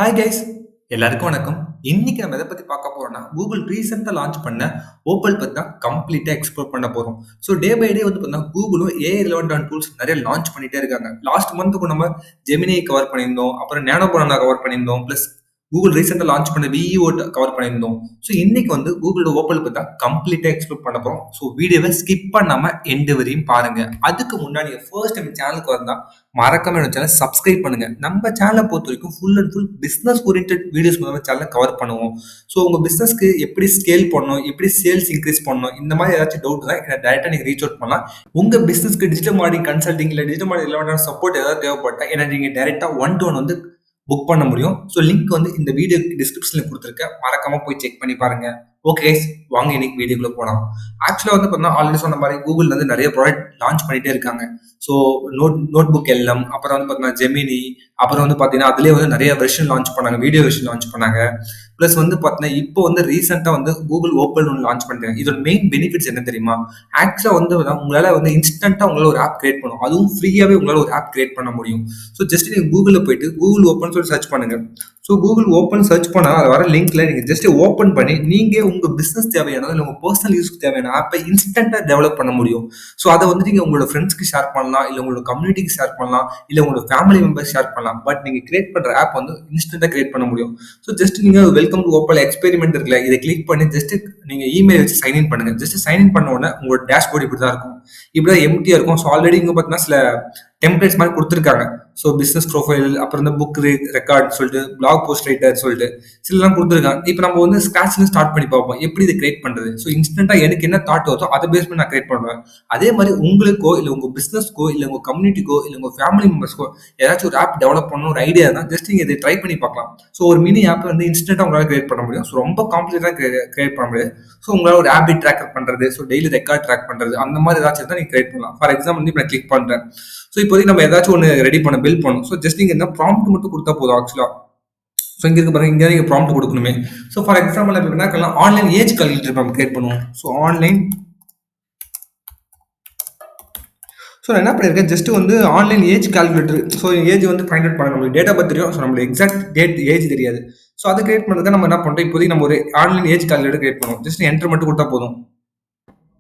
Hi guys, எல்லாருக்கும் வணக்கம். இன்னைக்கு நம்ம எதை பத்தி பார்க்க போறோம்னா கூகுள் ரீசெண்டா லான்ச் பண்ண ஓப்பல் பத்தி தான் கம்ப்ளீட்டா எக்ஸ்ப்ளோர் பண்ண போறோம். ஸோ டே பை டே வந்து பார்த்தீங்கன்னா கூகுளும் ஏஐ ரிலவெண்டான டூல்ஸ் நிறைய லான்ச் பண்ணிட்டே இருக்காங்க. லாஸ்ட் மந்த்துக்கு நம்ம ஜெமினியை கவர் பண்ணியிருந்தோம், அப்புறம் நேனோ பனானா கவர் பண்ணியிருந்தோம், ப்ளஸ் கூகுள் ரீசெண்டா லான்ச் பண்ண விஇஓ கவர் பண்ணியிருந்தோம். ஸோ இன்னைக்கு வந்து கூகுளோட ஓப்பல் பத்தி தான் கம்ப்ளீட்டா எக்ஸ்ப்ளோர் பண்ண போறோம். ஸோ வீடியோவை ஸ்கிப் பண்ணாம எண்டு வரையும் பாருங்க. அதுக்கு முன்னாடி ஃபர்ஸ்ட் நம்ம சேனலுக்கு வந்தா மறக்காம என்னோட சேனல் சப்ஸ்கிரைப் பண்ணுங்க. நம்ம சேனலை பொறுத்த வரைக்கும் full and full business oriented videos மூலமா சேனலை கவர் பண்ணுவோம். ஸோ உங்க பிசினஸ்க்கு எப்படி ஸ்கேல் பண்ணணும், எப்படி சேல்ஸ் இன்க்ரீஸ் பண்ணணும், இந்த மாதிரி ஏதாச்சும் டவுட் தான் என்ன டைரக்டா நீங்க ரீச் அவுட் பண்ணலாம். உங்க பிசினஸ்க்கு டிஜிட்டல் மார்க்கெட்டிங் கன்சல்டிங் இல்லை டிஜிட்டல் மார்க்கெட்டிங் ரிலேட்டட் சப்போர்ட் ஏதாவது தேவைப்பட்டா என்ன நீங்க டைரக்டா ஒன் டு ஒன் வந்து புக் பண்ண முடியும். ஸோ லிங்க் வந்து இந்த வீடியோ டிஸ்கிரிப்ஷன்ல கொடுத்துருக்கேன், மறக்காம போய் செக் பண்ணி பாருங்க. ஓகே கைஸ், வாங்க இன்னைக்கு வீடியோக்குள்ள போகலாம். ஆக்சுவலாக வந்து பார்த்தீங்கன்னா ஆல்ரெடி சொன்ன மாதிரி கூகுள் வந்து நிறைய ப்ராடக்ட் லான்ச் பண்ணிட்டே இருக்காங்க. ஸோ நோட் புக் எல்எம், அப்புறம் வந்து பார்த்தீங்கன்னா ஜெமினி, அப்புறம் வந்து பார்த்தீங்கன்னா அதுலேயே வந்து நிறைய வெர்ஷன் லான்ச் பண்ணாங்க, வீடியோ வெர்ஷன் லான்ச் பண்ணாங்க. ப்ளஸ் வந்து பார்த்தீங்கன்னா இப்போ வந்து ரீசெண்டாக வந்து கூகுள் ஓப்பன் ஒன்று லான்ச் பண்ணிட்டாங்க. இதோட மெயின் பெனிஃபிட்ஸ் என்ன தெரியுமா? ஆக்சுவலாக வந்து உங்களால் வந்து இன்ஸ்டன்ட்டாக உங்களால் ஒரு ஆப் கிரியேட் பண்ணும், அதுவும் ஃப்ரீயாகவே உங்களால் ஒரு ஆப் கிரியேட் பண்ண முடியும். ஸோ ஜஸ்ட் நீங்கள் கூகுளில் போயிட்டு கூகுள் ஓப்பன் சொல்லி சர்ச் பண்ணுங்க. ஸோ கூகுள் ஓப்பன் சர்ச் பண்ணால் அது வர லிங்க்ல நீங்கள் ஜஸ்ட் ஓப்பன் பண்ணி நீங்கள் உங்கள் பிஸ்னஸ் தேவையானதோ இல்லை உங்கள் பர்சனல் யூஸ்க்கு தேவையான ஆப்பை இன்ஸ்டன்ட்டாக டெவலப் பண்ண முடியும். ஸோ அதை வந்து நீங்கள் உங்களோட ஃப்ரெண்ட்ஸ்க்கு ஷேர் பண்ணலாம், இல்லை உங்களோட கம்யூனிட்டிக்கு ஷேர் பண்ணலாம், இல்லை உங்களோட ஃபேமிலி மெம்பர்ஸ் ஷேர் பண்ணலாம். பட் நீங்கள் கிரியேட் பண்ணுற ஆப் வந்து இன்ஸ்டன்ட்டாக கிரியேட் பண்ண முடியும். ஸோ ஜஸ்ட் நீங்கள் வெல்கம் டு ஓப்பல் எக்ஸ்பெரிமெண்ட் இருக்குல்ல, இதை கிளிக் பண்ணி ஜஸ்ட் நீங்கள் இமெயில் வச்சு சைன்இன் பண்ணுங்க. ஜஸ்ட் சைன்இன் பண்ண உடனே உங்களோட டேஷ்போர்ட் இப்படி தான் இருக்கும், இப்படி தான் எம்டியாக இருக்கும். ஸோ ஆல்ரெடி இங்கே பார்த்தீங்கன்னா சில டெம்ப்ளேட்ஸ் மாதிரி கொடுத்துருக்காங்க. ஸோ பிஸ்னஸ் ப்ரொஃபைல், அப்புறம் இந்த புக் ரெக்கார்ட் சொல்லிட்டு, பிளாக் போஸ்ட் ரைட்டர் சொல்லிட்டு சிலலாம் கொடுத்துருக்காங்க. இப்போ நம்ம வந்து ஸ்க்ராட்ச்ல ஸ்டார்ட் பண்ணி பார்ப்போம் எப்படி இதை கிரியேட் பண்ணுறது. ஸோ இன்ஸ்டன்ட்டாக எனக்கு என்ன தாட் வருதோ அதை பேஸ் பண்ணி நான் கிரியேட் பண்ணுவேன். அதே மாதிரி உங்களுக்கோ இல்லை உங்கள் பிஸ்னஸ்க்கோ இல்லை உங்கள் கம்யூனிட்டிக்கோ இல்லை உங்கள் ஃபேமிலி மெம்பர்ஸ்க்கோ ஏதாச்சும் ஒரு ஆப் டெவலப் பண்ணணும் ஒரு ஐடியா தான், ஜஸ்ட் நீங்கள் இதை ட்ரை பண்ணி பார்க்கலாம். ஸோ ஒரு மினி ஆப் வந்து இன்ஸ்டன்ட்டாக உங்களால் கிரியேட் பண்ண முடியும். ஸோ ரொம்ப காம்ப்ளிகேட்டாக கிரியேட் பண்ண முடியாது. ஸோ உங்களால் ஒரு ஹேபிட் ட்ராக்கர் பண்ணுறது, ஸோ டெய்லி ரெக்கார்ட் ட்ராக் பண்ணுறது, அந்த மாதிரி ஏதாச்சும் தான் நீங்கள் கிரியேட் பண்ணலாம். ஃபார் எக்ஸாம்பிள் வந்து இப்போ நான் கிளிக் பண்ணுறேன். ஸோ இப்போதைக்கு நம்ம ஏதாச்சும் ஒன்று ரெடி பண்ண பில்ட் பண்ணணும். ஸோ ஜஸ்ட் நீங்கள் என்ன ப்ராம்ப்ட் மட்டும் கொடுத்தா போதும் ஆக்சுவலாக. ஸோ இங்கே இருக்க பாருங்க, இங்கே நீங்கள் ப்ராம்ப்ட் கொடுக்கணுமே. ஸோ ஃபார் எக்ஸாம்பிள் இப்போ என்ன பண்ணலாம், ஆன்லைன் ஏஜ் கால்குலேட்டர் நம்ம கிரியேட் பண்ணுவோம். ஸோ ஆன்லைன், ஸோ நான் என்ன பண்ணியிருக்கேன், ஜஸ்ட் வந்து online age calculator. So age வந்து ஃபைண்ட் அவுட் பண்ண நம்மளுக்கு டேட்டா பற்றி தெரியும், ஸோ நம்மளுக்கு எக்ஸாக்ட் டேட் ஏஜ் தெரியாது. ஸோ அதை கிரியேட் பண்ணுறதுக்கு நம்ம என்ன பண்ணுறோம், இப்போதைக்கு நம்ம ஒரு ஆன்லைன் ஏஜ் கால்குலேட்டர் கிரியேட் பண்ணுவோம். ஜஸ்ட் என்டர் மட்டும் கொடுத்தா போதும்.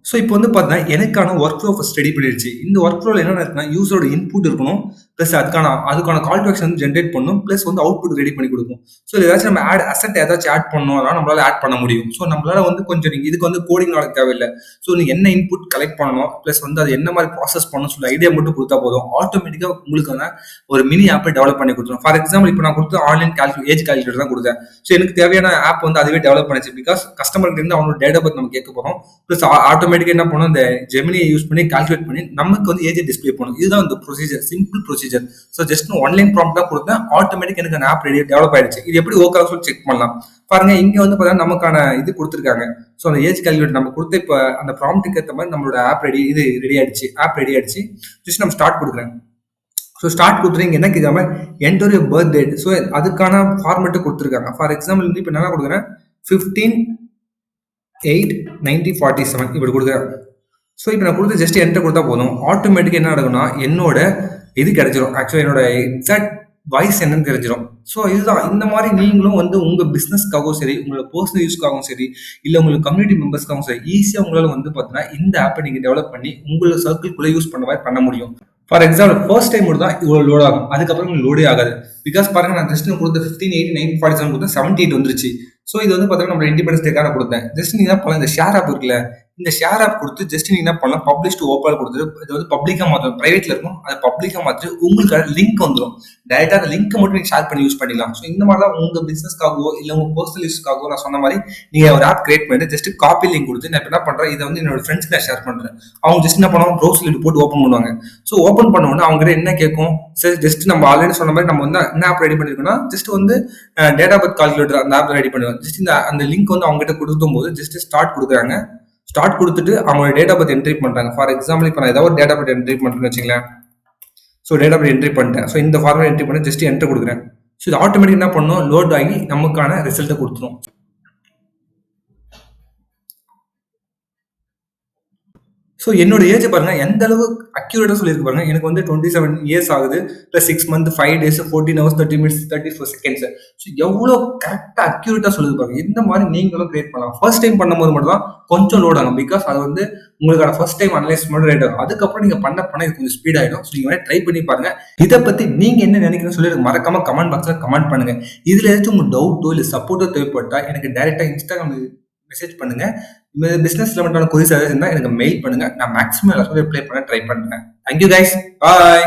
ஸோ இப்போ வந்து பார்த்தீங்கன்னா எனக்கான ஒர்க் ஃப்ளோ ஃபஸ்ட் ரெடி பண்ணிடுச்சு. இந்த ஒர்க் ஃப்ளோவில் என்ன இருக்குன்னா யூஸரோட இன்புட் இருக்கணும், ப்ளஸ் அதுக்கான கால் டு ஆக்ஷன் வந்து ஜென்ரேட் பண்ணணும், ப்ளஸ் வந்து அவுட்புட் ரெடி பண்ணி கொடுக்கும். ஸோ ஏதாச்சும் நம்ம அசெட் ஏதாச்சும் ஆட் பண்ணணும், அதனால் நம்மளால ஆட் பண்ண முடியும். ஸோ நம்மளால வந்து கொஞ்சம் நீங்கள் இதுக்கு வந்து கோடிங் நாலேஜ் தேவையில்லை. ஸோ நீங்கள் என்ன இன்புட் கலெக்ட் பண்ணணும், ப்ளஸ் வந்து அது என்ன மாதிரி ப்ராசஸ் பண்ணணும் சொல்லி ஐடியா மட்டும் கொடுத்தா போதும், ஆட்டோமேட்டிக்காக உங்களுக்கான ஒரு மினி ஆப்பை டெவலப் பண்ணி கொடுத்துரும். ஃபார் எக்ஸாம்பிள் இப்போ நான் கொடுத்து ஆன்லைன் ஏஜ் கால்குலேட்டர் தான் கொடுத்தேன். ஸோ எனக்கு தேவையான ஆப் வந்து அதுவே டெவலப் பண்ணிச்சு. பிகாஸ் கஸ்டமர்கிட்ட இருந்து அவனோட டேட்டா பற்றி நம்ம கேட்க போகிறோம். ப்ளஸ் ஆட்டோமேட்டிக்காக என்ன பண்ணணும், இந்த ஜெமினியை யூஸ் பண்ணி கால்குலேட் பண்ணி நமக்கு வந்து ஏஜ் டிஸ்பிளே பண்ணும். இதுதான் இந்த procedure, simple procedure. So just online prompt தான் கொடுத்தேன், ஆட்டோமேட்டிக் எனக்கு அந்த ஆப் ரெடி டெவலப் ஆயிடுச்சு. இது எப்படி ஓகே சொல்லி செக் பண்ணலாம் பாருங்க. இங்க வந்து பார்த்தீங்கன்னா நமக்கான இது கொடுத்துருக்காங்க. ஸோ அந்த ஏஜ் கால்குலேட் நம்ம கொடுத்த இப்போ அந்த ப்ராம்ப்ட்டுக்கு ஏற்ற மாதிரி நம்மளோட ஆப் ரெடி ஆயிடுச்சு. ஆப் ரெடி ஆயிடுச்சு. ஜஸ்ட் நம்ம ஸ்டார்ட் கொடுக்குறேன். ஸோ ஸ்டார்ட் கொடுத்துருங்க என்ன கேட்காம enter your birth date. So அதுக்கான ஃபார்மெட்டு கொடுத்துருக்காங்க. ஃபார் எக்ஸாம்பிள் வந்து இப்போ என்ன கொடுக்குறேன், 15/8/1947 இப்படி கொடுக்குறேன். ஸோ இப்போ நான் கொடுத்து ஜஸ்ட் என்டர் கொடுத்தா போதும், ஆட்டோமேட்டிக்காக என்ன நடக்கும்னா என்னோட இது கிடைச்சிரும். ஆக்சுவலாக என்னோட எக்ஸாக்ட் வாய்ஸ் என்னன்னு தெரிஞ்சிடும். ஸோ இதுதான், இந்த மாதிரி நீங்களும் வந்து உங்கள் பிஸ்னஸ்க்காகவும் சரி, உங்களோட பர்சனல் யூஸ்க்காகவும் சரி, இல்லை உங்களுக்கு கம்யூனிட்டி மெம்பர்ஸ்க்காகவும் சரி, ஈஸியாக உங்களால் வந்து பார்த்தீங்கன்னா இந்த ஆப்பை நீங்கள் டெவலப் பண்ணி உங்களோட சர்க்கிள்குள்ளே யூஸ் பண்ண மாதிரி பண்ண முடியும். ஃபார் எக்ஸாம்பிள் ஃபர்ஸ்ட் டைம் மட்டும் தான் இவ்வளோ லோட் ஆகும், அதுக்கப்புறம் உங்களுக்கு லோடே ஆகாது. பிகாஸ் பாருங்க, நான் ஜஸ்ட் கொடுத்த 15/8/1947 கொடுத்தா 78 வந்துருச்சு. ஸோ இது வந்து பார்த்தீங்கன்னா நம்ம இண்டிபெண்டன்ஸ் டேக்கான கொடுத்தேன். ஜஸ்ட் நீங்கள் என்ன பண்ணலாம், இந்த ஷேர் ஆப் இருக்குல்ல, இந்த ஷேர் ஆப் கொடுத்து ஜஸ்ட் நீங்கள் என்ன பண்ணலாம், பப்ளிஷ் டு ஓப்பன் கொடுத்துட்டு இது வந்து பப்ளிக்காக மாற்றணும். ப்ரைவேட்டில் இருக்கும், அதை பப்ளிக்காக மாற்றிட்டு உங்களுக்கு லிங்க் வந்துடும். டேரெக்டாக அந்த லிங்க்கை மட்டும் நீங்கள் ஷேர் பண்ணி யூஸ் பண்ணிக்கலாம். ஸோ இந்த மாதிரி தான் உங்கள் பிஸ்னஸ்க்காகவோ இல்லை உங்கள் பர்சனல் யூஸ்க்காகவோ நான் சொன்ன மாதிரி நீங்கள் ஒரு ஆப் கிரியேட் பண்ணிட்டு ஜஸ்ட் காப்பி லிங்க் கொடுத்து நான் இப்போ என்ன பண்ணுறேன், இதை வந்து என்னோட ஃப்ரெண்ட்ஸ்க்கு நான் ஷேர் பண்ணுறேன். அவங்க ஜஸ்ட் என்ன பண்ணுவாங்க, ப்ரௌசர் போட்டு ஓப்பன் பண்ணுவாங்க. ஸோ ஓப்பன் பண்ண உடனே அவங்க என்ன கேட்கும், சரி ஜஸ்ட் நம்ம ஆல்ரெடி சொன்ன மாதிரி நம்ம வந்து என்ன ஆப் ரெடி பண்ணிருக்கோம்னா ஜஸ்ட் வந்து டேட்டா பர்த் கால்குலேட்டர் அந்த ஆப் ரெடி பண்ணுவாங்க. ஜஸ்ட் அந்த லிங்க் வந்து அவங்க கிட்ட கொடுக்கும் போது ஜஸ்ட் ஸ்டார்ட் கொடுக்குறாங்க. ஸ்டார்ட் கொடுத்துட்டு அவங்களோட டேட்டா பர்த் என்ட்ரி பண்ணுறாங்க. ஃபார் எக்ஸாம்பிள் இப்போ நான் ஏதாவது ஒரு டேட்டா பர்த் என்ட்ரி பண்ணுறேன்னு வச்சுங்களேன். ஸோ டேட்டா பர்த் என்ட்ரி பண்ணிட்டேன். ஸோ இந்த ஃபார்மேட் என்ட்ரி பண்ணி ஜஸ்ட் என்ட்ரு கொடுக்குறேன். ஸோ இது ஆட்டோமேட்டிக் என்ன பண்ணணும், லோட் ஆகி நமக்கான ரிசல்ட்டை கொடுத்துரும். ஸோ என்னோட ஏஜ் பாருங்க எந்த அளவு அக்யூரேட்டா சொல்லியிருக்கு பாருங்க. எனக்கு வந்து 27 இயர்ஸ் ஆகுது. Plus 6 month 5 days 14 hours 30 minutes 34 seconds. So எவ்வளோ கரெக்டா அக்யூரேட்டா சொல்லுது பாருங்க. இந்த மாதிரி நீங்களும் கிரியேட் பண்ணலாம். ஃபர்ஸ்ட் டைம் பண்ணும்போது மட்டும் தான் கொஞ்சம் லோட் ஆகும். பிகாஸ் அது வந்து உங்களுக்கான ஃபர்ஸ்ட் டைம் அனலைஸ் மட்டும் ரைட் ஆகும். அதுக்கப்புறம் நீங்க பண்ண இது கொஞ்சம் ஸ்பீட் ஆயிடும். ஸோ நீங்க வேணா ட்ரை பண்ணி பாருங்க. இதை பத்தி நீங்க என்ன நினைக்கிறீங்கன்னு சொல்லி எனக்கு மறக்காம கமெண்ட் பாக்ஸ்ல கமெண்ட் பண்ணுங்க. இதுல ஏதாச்சும் உங்களுக்கு டவுட்டோ இல்ல சப்போர்ட்டோ தேவைப்பட்டா எனக்கு டைரக்டா இன்ஸ்டாகிராம் மெசேஜ் பண்ணுங்க. பிசினஸ் ரிலவெண்டான கொரிஸ் ஏதாவது இருந்தா எனக்கு மெயில் பண்ணுங்க. நான் மேக்ஸிமம் எல்லாருக்கும் ரிப்ளை பண்ண ட்ரை பண்றேன். Thank you guys. பாய்.